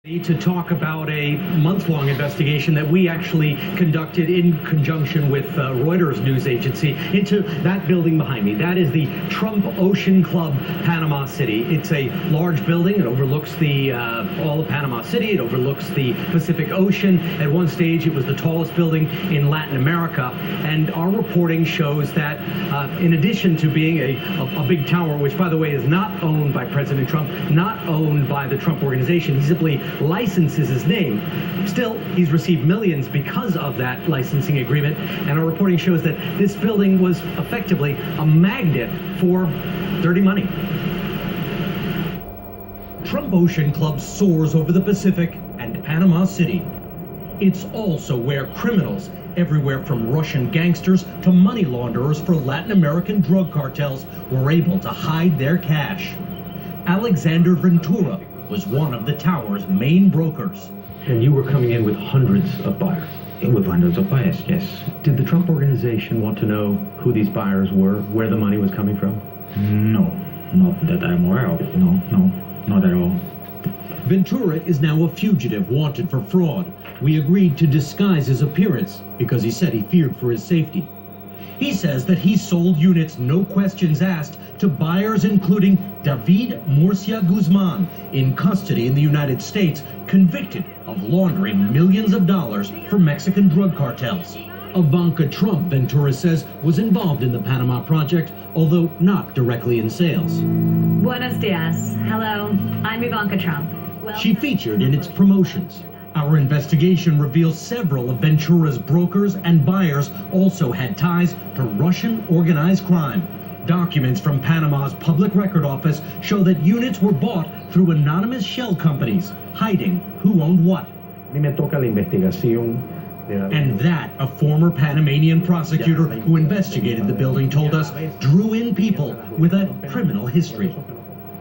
To talk about a month-long investigation that we actually conducted in conjunction with Reuters news agency into that building behind me. That is the Trump Ocean Club, Panama City. It's a large building. It overlooks the all of Panama City. It overlooks the Pacific Ocean. At one stage, it was the tallest building in Latin America. And our reporting shows that in addition to being a big tower, which, by the way, is not owned by President Trump, not owned by the Trump organization, he simply licenses his name. Still, he's received millions because of that licensing agreement, and our reporting shows that this building was effectively a magnet for dirty money. Trump Ocean Club soars over the Pacific and Panama City. It's also where criminals, everywhere from Russian gangsters to money launderers for Latin American drug cartels, were able to hide their cash. Alexander Ventura was one of the tower's main brokers. And you were coming in with hundreds of buyers? With hundreds of buyers, yes. Did the Trump organization want to know who these buyers were, where the money was coming from? No, not that I'm aware of. No, not at all. Ventura is now a fugitive wanted for fraud. We agreed to disguise his appearance because he said he feared for his safety. He says that he sold units, no questions asked, to buyers including David Murcia Guzman, in custody in the United States, convicted of laundering millions of dollars for Mexican drug cartels. Ivanka Trump, Ventura says, was involved in the Panama Project, although not directly in sales. Buenos dias. Hello, I'm Ivanka Trump. She featured in its promotions. Our investigation reveals several of Ventura's brokers and buyers also had ties to Russian organized crime. Documents from Panama's Public Record Office show that units were bought through anonymous shell companies, hiding who owned what. A mí me toca la investigación. And that, a former Panamanian prosecutor who investigated the building told us, drew in people with a criminal history.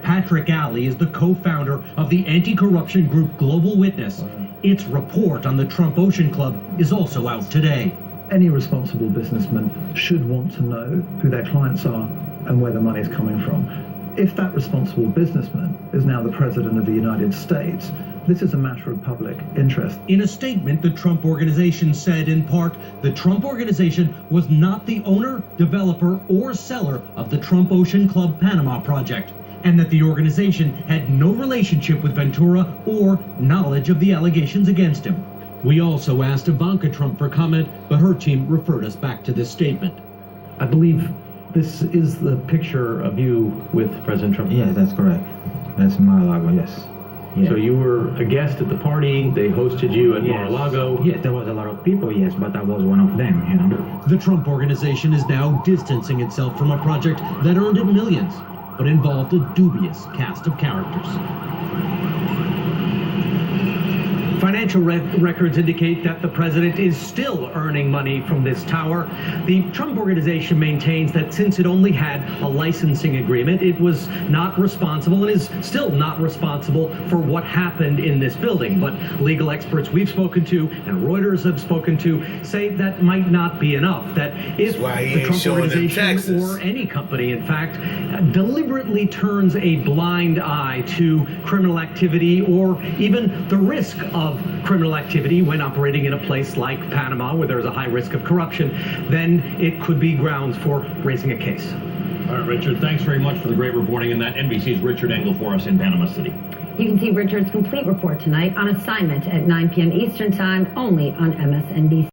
Patrick Alley is the co-founder of the anti-corruption group Global Witness. Its report on the Trump Ocean Club is also out today. Any responsible businessman should want to know who their clients are and where the money is coming from. If that responsible businessman is now the President of the United States, this is a matter of public interest. In a statement, the Trump Organization said, in part, the Trump Organization was not the owner, developer, or seller of the Trump Ocean Club Panama Project, and that the organization had no relationship with Ventura or knowledge of the allegations against him. We also asked Ivanka Trump for comment, but her team referred us back to this statement. I believe this is the picture of you with President Trump. Yes, that's correct. That's Mar-a-Lago, yes. Yeah. So you were a guest at the party, they hosted you at Mar-a-Lago. Yes, there was a lot of people, yes, but I was one of them, you know. The Trump Organization is now distancing itself from a project that earned it millions, but involved a dubious cast of characters. Financial records indicate that the president is still earning money from this tower. The Trump Organization maintains that since it only had a licensing agreement, it was not responsible and is still not responsible for what happened in this building. But legal experts we've spoken to and Reuters have spoken to say that might not be enough, that if the Trump Organization or any company, in fact, deliberately turns a blind eye to criminal activity or even the risk of criminal activity when operating in a place like Panama, where there's a high risk of corruption, then it could be grounds for raising a case. All right, Richard, thanks very much for the great reporting in that. NBC's Richard Engel for us in Panama City. You can see Richard's complete report tonight on assignment at 9 p.m. Eastern Time, only on MSNBC.